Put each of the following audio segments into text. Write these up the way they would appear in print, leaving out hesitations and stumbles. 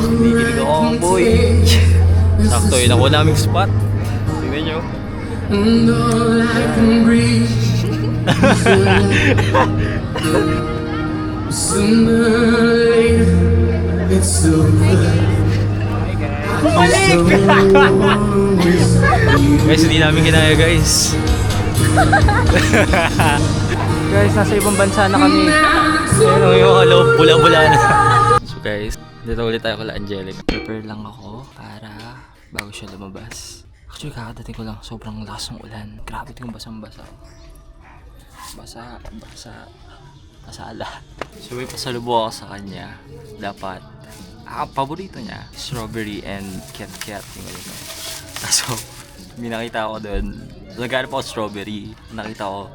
Kinikilig ako, boy. Sakto yun ako naming spot. Tingnan nyo. And all I can breathe sooner or later it's over. Bumalik! Guys, hindi namin kinaya, guys. Guys, nasa ibang bansa na kami. Ayun, yung hello, bula-bula na. So guys, dito ulit tayo kala Angelic. Prepare lang ako para bago siya lumabas. Actually, kakadating ko lang, sobrang lakas ng ulan. Grabe ito yung basang-basa. Basa, lahat. So may pasalubong ako sa kanya. Dapat, paborito niya, strawberry and cat yung ganito. Kaso, may nakita ako doon. Naghanap ako strawberry. Nakita ko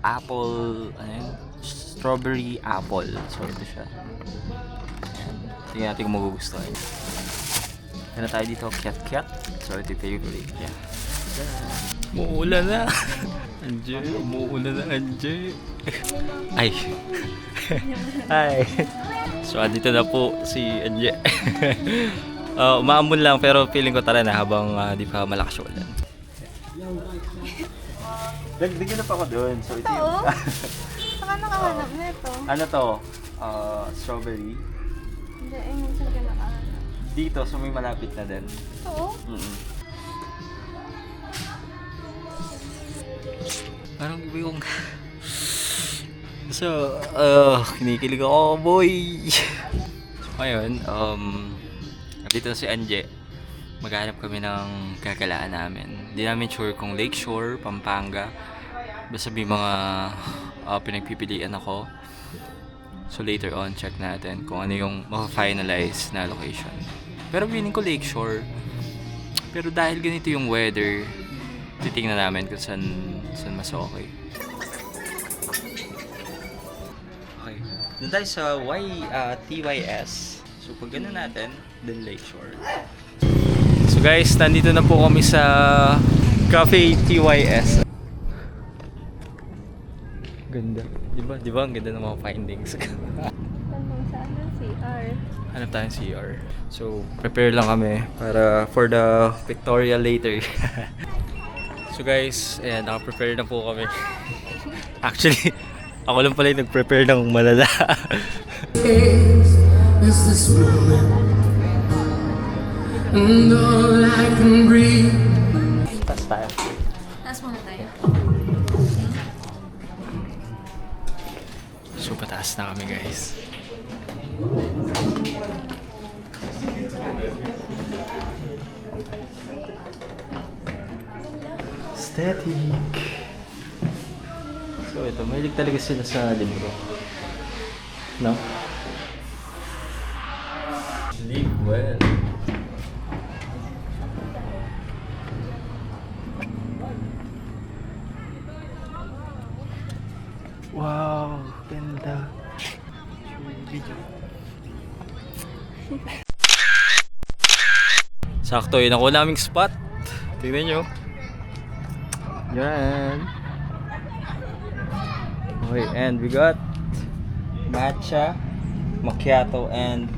apple, ano yun? Strawberry apple. So ito siya. Ayan. Tingnan natin kung magugustuhan niya. Kaya tayo dito, cat. So ito yung favorite niya. Muulan na. Anje, umuulan na Anje. Ay. Ay. So andito na po si Anje. Umaambon lang pero feeling ko tara na habang di pa malakas yung ulan. Dagdagan na pa ako doon. So ito yung... Saka nakahanap na ito. Ano to? Strawberry. Hindi, yung saan ka nakahanap. Dito, so may malapit na din. Oo? Parang iba yung... So, kinikilig ako, boy! So, ngayon, dito si Anje. Maghanap kami ng gagalaan namin. Hindi namin sure kung Lakeshore, Pampanga. Basta may mga pinagpipilian ako. So later on, check natin kung ano yung ma-finalize na location. Pero feeling ko Lakeshore. Pero dahil ganito yung weather, titingnan namin kung saan mas okay. Okay. Doon tayo sa TYS. So pag gano'n natin, then Lakeshore. So guys, nandito na po kami sa Cafe TYS. Ganda. Diba? Ang ganda ng mga findings. Tanong saan ang CR? Hanap tayong CR. So, prepare lang kami para for the pictorial later. So guys, ayan, naka-prepare na po kami. Actually, ako lang pala yung nag-prepare ng malala. Is this moment and all I can breathe. Taas tayo. Taas muna tayo. So, pataas na kami guys. Aesthetic. So, ito, mahilig talaga sila sa libro. No? Live well. Wow, ganda. Sakto yun ako naming spot. Tingnan nyo. Yan. Okay, and we got matcha, macchiato, and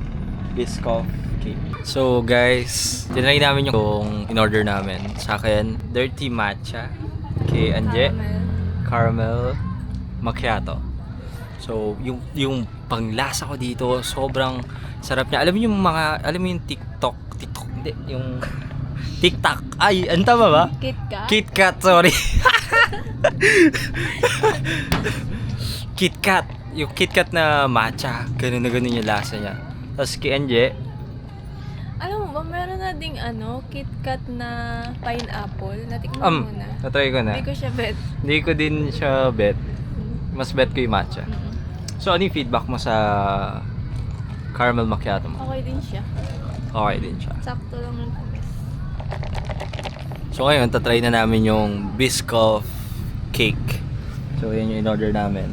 biscoff cake. So guys, tinry namin yung in-order namin. Sa akin, dirty matcha. Kay Anje, caramel macchiato. So, yung panglasa ko dito, sobrang sarap niya. Alam mo yung TikTok, hindi, yung TikTok. Ay, ano tama ba? KitKat? KitKat, sorry. KitKat. Yung KitKat na matcha. Ganun na ganun yung lasa niya. Tapos kay Anje, Alam mo ba, meron na ding KitKat na pineapple. Natikman mo na. natry ko na. Hindi ko siya bet. Hindi ko din siya bet. Mas bet ko yung matcha. So, ano yung feedback mo sa caramel macchiato mo? Okay din siya. Okay din siya. Sakto lang ng tamis. So ngayon, tatry na namin yung biscoff cake. So yan yung in-order namin.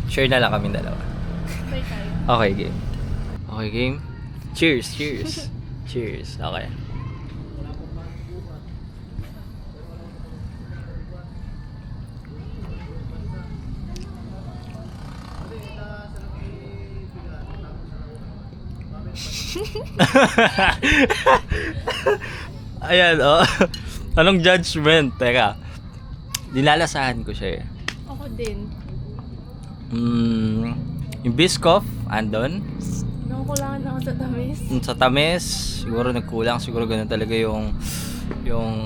Share na lang kami dalawa. Try tayo. Okay, game. Okay, game. Cheers, cheers. Cheers. Okay. Ayan, oh. Anong judgment? Teka. Dinalasahan ko siya eh. Ako din. Yung Biscoff, andon. Nakukulangan ako sa tamis. Sa tamis, siguro nagkulang. Siguro ganun talaga yung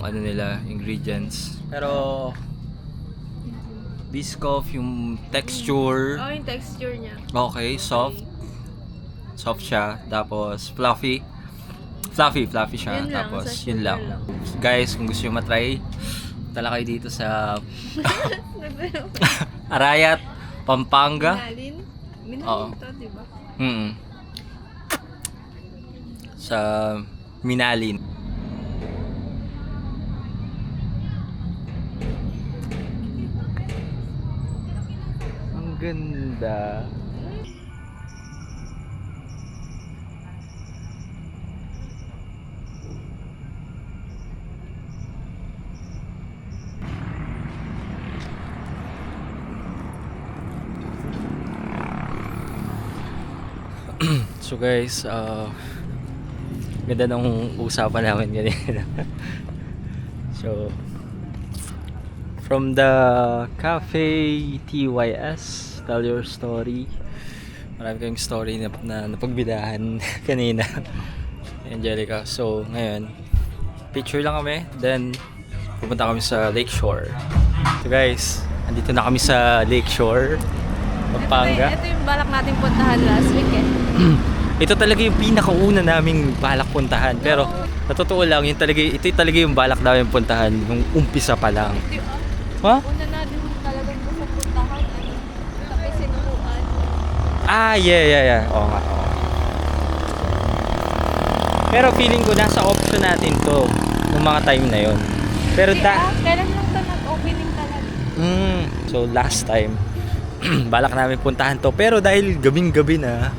ano nila, ingredients. Pero Biscoff, yung texture, Oh, yung texture niya. okay, soft. Soft siya. Tapos fluffy. Fluffy siya. Yun lang, Tapos sa yun sugar lang. lang. Guys, kung gusto nyo matry, tala kayo dito sa Arayat, Pampanga. Minalin? Oo. Minalin to, diba? Sa Minalin. Ang ganda. So guys, ganda ng usapan namin kanina. So, from the Cafe TYS, tell your story. Marami kayong story na napagbidahan kanina. Angelica. So, ngayon, picture lang kami. Then, pupunta kami sa Lakeshore. So guys, andito na kami sa Lakeshore, Pampanga. Ito yung balak natin puntahan last week eh. Ito talaga yung pinakauna naming balak puntahan. Pero, sa totoo lang, ito talaga yung balak namin puntahan nung umpisa pa lang. Ito yung Ha? una natin talagang gusto puntahan. Sa Pisinuan. Ah, yeah. Oo nga. Pero feeling ko nasa option natin to nung mga time na yon. Pero Kailan lang ito nag-opening talaga? So last time, balak namin puntahan to. Pero dahil gabing-gabi na,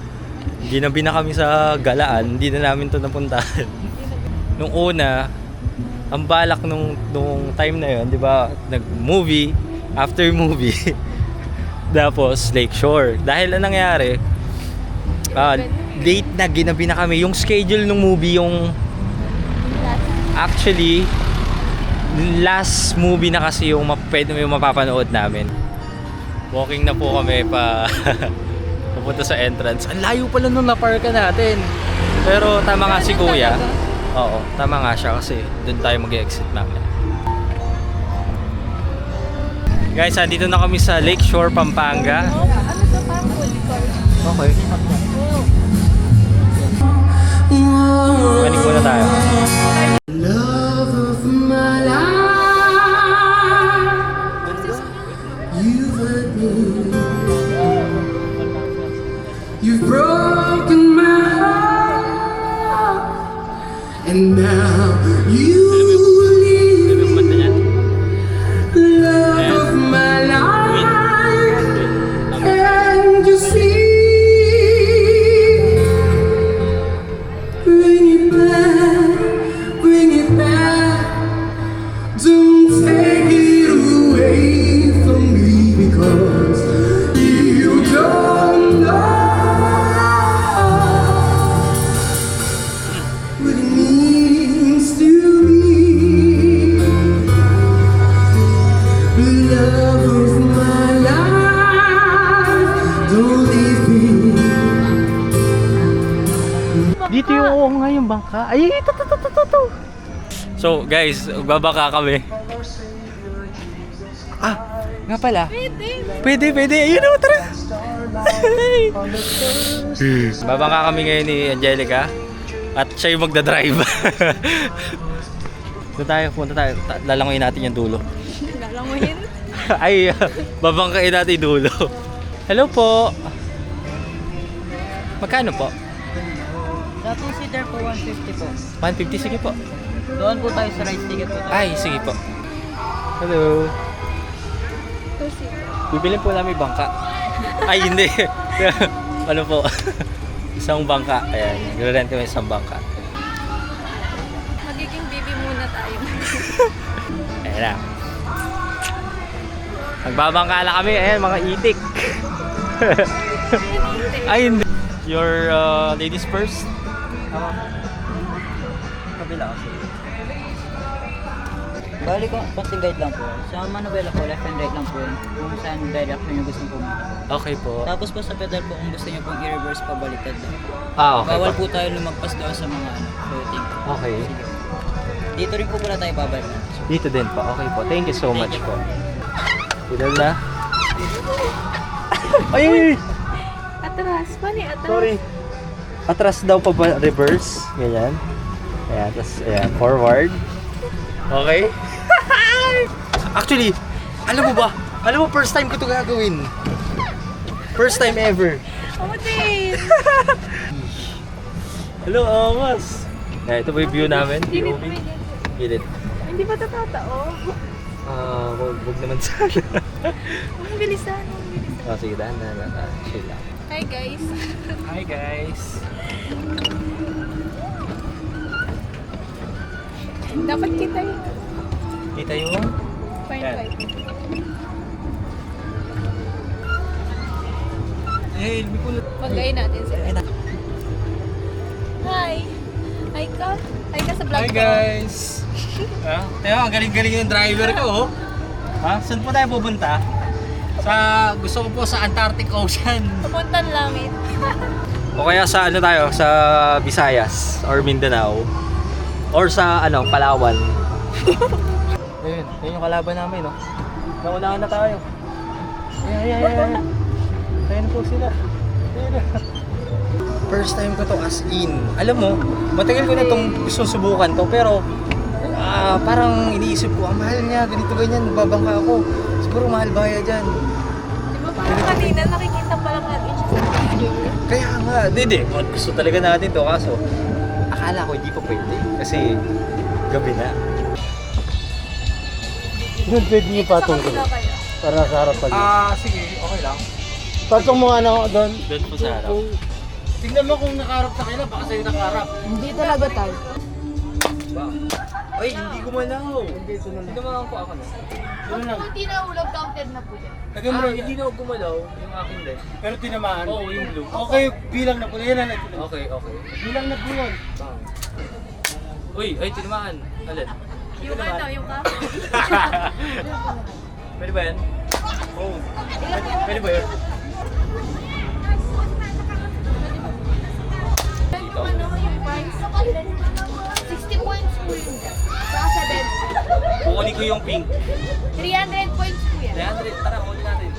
ginabi na kami sa galaan, hindi na namin to napuntahan. Nung una, ang balak nung time na yon, di ba, nag-movie, after movie, tapos Lakeshore. Dahil ang nangyari, late na, ginabi na kami. Yung schedule ng movie, yung actually, last movie na kasi yung mapapanood namin. Walking na po kami papunta sa entrance. Ang layo pala nung na-parka natin. Pero tama nga si Kuya. Oo, tama nga siya kasi doon tayo mag-exit namin. Guys, andito na kami sa Lakeshore, Pampanga. Oh, ano to parang food court? Okay. Manig muna tayo. Love of my life, you've hurt me. You've broken my heart, and now you leave me. Love of my life, and you see. Bring it back, don't take it away from me, because you don't know what it means to me. Love of my life, don't leave me. Dito yung yung bangka. Ay, ito. So, guys, magbabaka kami. Nga pala. Pwede. Ayun o, tara. Babangka kami ngayon ni Angelica. At siya yung magdadrive. Punta tayo. Lalangoyin natin yung dulo. Lalanguhin? Ay, babangkain natin yung dulo. Hello po. Magkano po? Sa 2-seater po, 150 po. 150, sige po. Doon po tayo sa rice ticket po. Ay, sige po. Hello. Bibili po namin bangka. Ay, hindi. Ano po? Isang bangka. Ayan, nagre-rent kami isang bangka. Magiging baby muna tayo. Ayan na. Magbabangka na kami. Ayan, mga itik. Ay, hindi. Your ladies first? Kabila kasi. Bali ko, passing guide lang po. Sa manubela po, left and right lang po yun. Kung saan direction nyo gusto pumunta. Okay po. Tapos po sa pedal po, kung gusto nyo pong i-reverse pabaliktad lang. Okay Bawal po. po tayo lumagpas doon sa mga floating. Okay. Sige. Dito rin po pala tayo babalik. Dito din po. Okay po. Thank you so much po. Pedal na. Ay! Atras. Paano yung atras? Sorry. Atras daw pa ba? Reverse. Ganyan. Ayan. Tapos, ayan. Forward. Okay. Actually, alam mo ba? Alam mo, first time ko ito gagawin. First time ever. Ako din. Hello, Amas. Ito po yung view namin. Pilit POV. mo yun. Pilit. Hindi pa ito tatao. Huwag naman sana. Ang bilisan. Ang bilisan. Oh, sige, dahan na. Chill lang. Hi guys. Hi, guys. Dapat kita yun. Kita yung... Fine, Yan. fine. Hey, Pag-gay natin sila. Hi. Hi ka. Hi ka sa vlog Hi ko. guys! Kaya ang galing-galing yung driver ko, oh. Ha? Saan po tayo pupunta? Gusto ko po sa Antarctic Ocean. Pupuntan langit. O kaya sa ano tayo, sa Visayas or Mindanao. Or sa Palawan. Ayun yung kalaban namin, no? Naunahan na tayo. Ayan. Ayan po sila. First time ko to as in. Alam mo, matagal ko na itong gusto subukan to, pero parang iniisip ko, ang mahal niya, ganito ganyan, babangka ako. Siguro mahal baya dyan. Di ba parang kanina nakikita pa lang natin siya sa video. Kaya nga, hindi. Gusto talaga natin to, kaso akala ko hindi pa pwede. Kasi gabi na. Doon pwede niyo patong Sa kabila kayo. para sa harapan niyo. Sige, okay lang. Patong mo doon. Doon po sa harap. Tingnan mo kung nakaharap sa kanila, baka sa'yo nakaharap. Hindi talaga tayo. Ba? Ay, hindi gumalaw. Hindi naman po ako na. Doon lang. Kung tinahulog, counted na po yan. Hindi na gumalaw yung akin din. Pero tinamaan. Oo, yung blue. Okay, bilang na po. Yan na natin. Okay. Bilang na po yun. Uy, tinamaan. Alin? Yung yung ka. Pwede ba yan? Oo. Pwede ba yan? Yung price. 60 points po yun. Saka 7. Kukunin ko yung pink. 300 points po yan. 300, tara, kunin natin.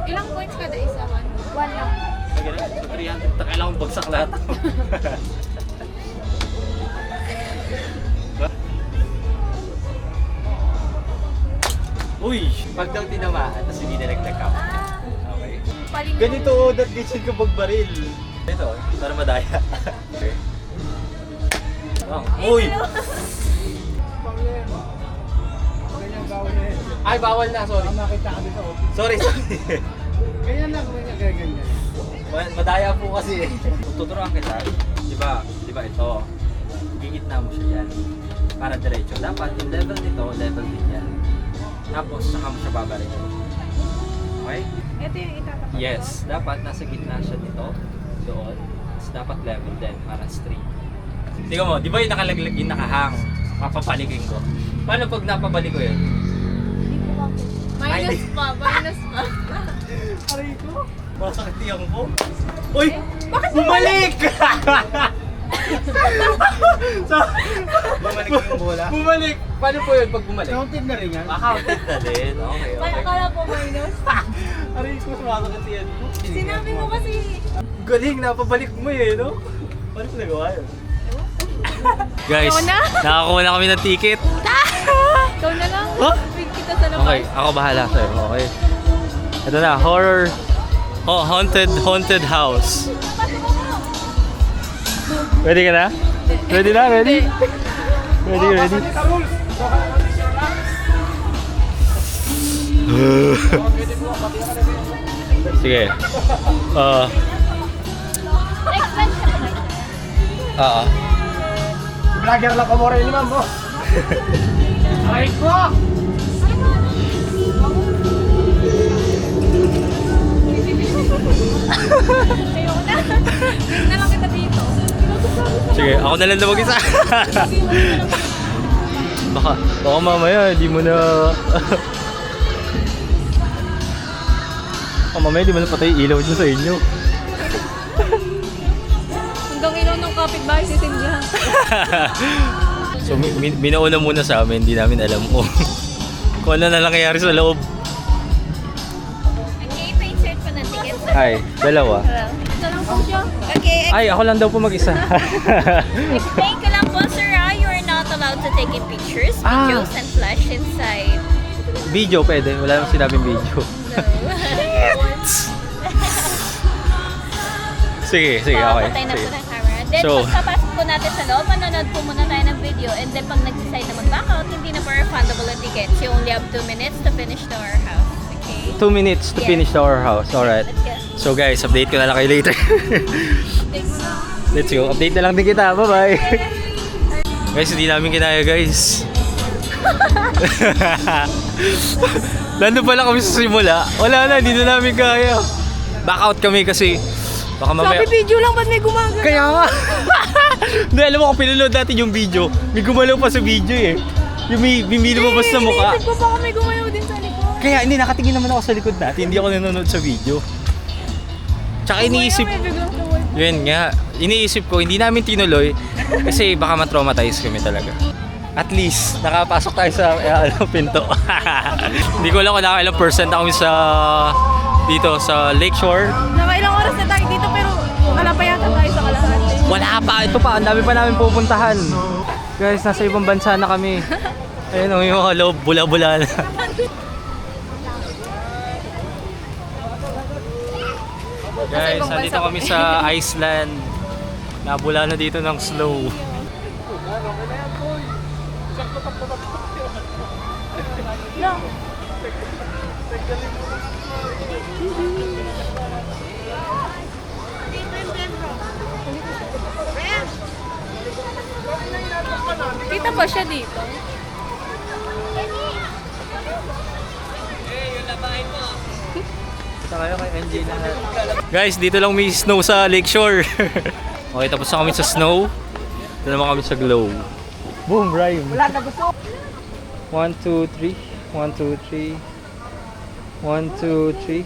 Ilang points kada isa? 1 lang. Sige na, so 300. Kailangan bagsak lahat. Uy! Pag daw tinamaan, tapos hindi nalaglag ka. Okay. Paling Ganito, that-gitsin ka pagbaril. Ito, para madaya. Okay. Uy! Ay, bawal na, sorry. Makita ka dito. Sorry. Ganyan lang, ganyan. Madaya po kasi. Tuturuan kita. Di ba ito? Gigitna mo siya yan. Para diretso. Dapat yung level nito, level din yan. Tapos saka mo siya babarin. Okay? Ito yung itatapat ko. Yes. Dapat nasa gitna siya nito. Doon. Tapos dapat level din. Para straight. Tingnan mo, di ba yung nakalaglag yung nakahang? Papapalikin ko. Paano pag napabalik ko yun? Minus pa. Aray ko. Masakit yung ko. Uy! Bakit bumalik? Bumalik yung bola. Bumalik! Paano po yun pag bumalik? Counted na rin yan. Counted na din. Okay. Akala ko minus. Aray ko, sumasakit yan ko. Sinabi mo kasi. Galing, napabalik mo eh, no? Paano ko nagawa yun? Guys, Ikaw na? nakakuha na kami ng ticket. Ikaw na lang. Huh? Wait kita sa labas. Okay, ako bahala sa'yo. Okay. Ito na, horror. Haunted house. Ready ka na? Ready na? Ready? Ready? Sige. Vlogger lang kamore ni ma'am, boss. Ay ko! Ayoko na. Wait na lang kita Sige, ako na lang na mag-isa. baka mamaya, di mo na... baka mamaya, di mo na patay ilaw dyan sa inyo. Hanggang ilaw ng kapitbahay si Silvia. So, minauna muna sa amin, hindi namin alam kung ano na nangyayari sa loob. Okay, pa-insert pa ng tickets. Ay, dalawa. Tanong po siya. Okay, Ay, ako lang daw po mag-isa. explain ko lang po, sir, you are not allowed to take in pictures, Ah. videos, and flash inside. Video pwede, wala namang sinabing video. Sige, okay. Patay na po Sige. ng camera. Then, So- pagkapasok po natin sa loob, manonood po muna tayo ng video. And then, pag nag-decide na mag-back out, hindi na po refundable ang tickets. You only have 2 minutes to finish to our house. Okay? 2 minutes to Yes. finish to our house. Alright. Let's go. So guys, update ko na lang kayo later. Thanks. Let's go. Update na lang din kita. Bye-bye. Guys, hindi namin kinaya guys. Nandun pala kami sa simula. Wala na, hindi na namin kaya. Back out kami kasi baka mamaya... Sabi video lang, ba't may gumagano? Kaya nga! Hindi, alam mo kung pinanood natin yung video, may gumalaw pa sa video eh. Yung may lumabas na mukha. Inisip ko baka may gumayaw din sa likod. Kaya hindi, nakatingin naman ako sa likod natin, hindi ako nanonood sa video. Tsaka iniisip, May biglang tuloy. yun nga, iniisip ko, hindi namin tinuloy kasi baka ma-traumatize kami talaga. At least, nakapasok tayo sa pinto. Hindi ko alam kung nakailang percent ako sa dito sa Lakeshore. Nakailang oras na tayo dito pero wala pa yata tayo sa kalahati. Wala pa, ito pa, ang dami pa namin pupuntahan. Guys, nasa ibang bansa na kami. Ayun, yung mga loob, bula-bula na. Guys, ibang nandito bansa kami sa Iceland. Nabula na dito ng snow. Kita pa siya dito. Guys, dito lang may snow sa Lakeshore. Okay, tapos na kami sa snow. Dito naman kami sa glow. Boom, rhyme. Wala na gusto. 1, 2, 3. 1, 2, 3. 1, 2,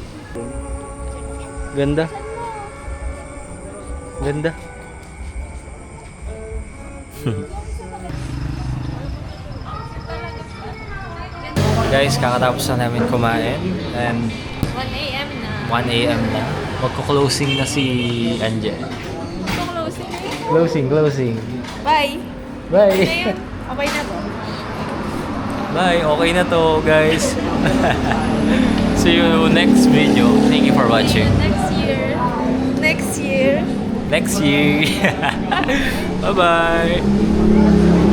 3. Ganda. Ganda. Guys, kakatapos na namin kumain and 1 a.m. na. 1 a.m. na. Magko-closing na si Angel. So closing na yun. Closing. Bye. Bye. Ngayon, okay na to. Bye. Okay na to, guys. See you next video. Thank you for watching. Next year. Next year. Bye-bye.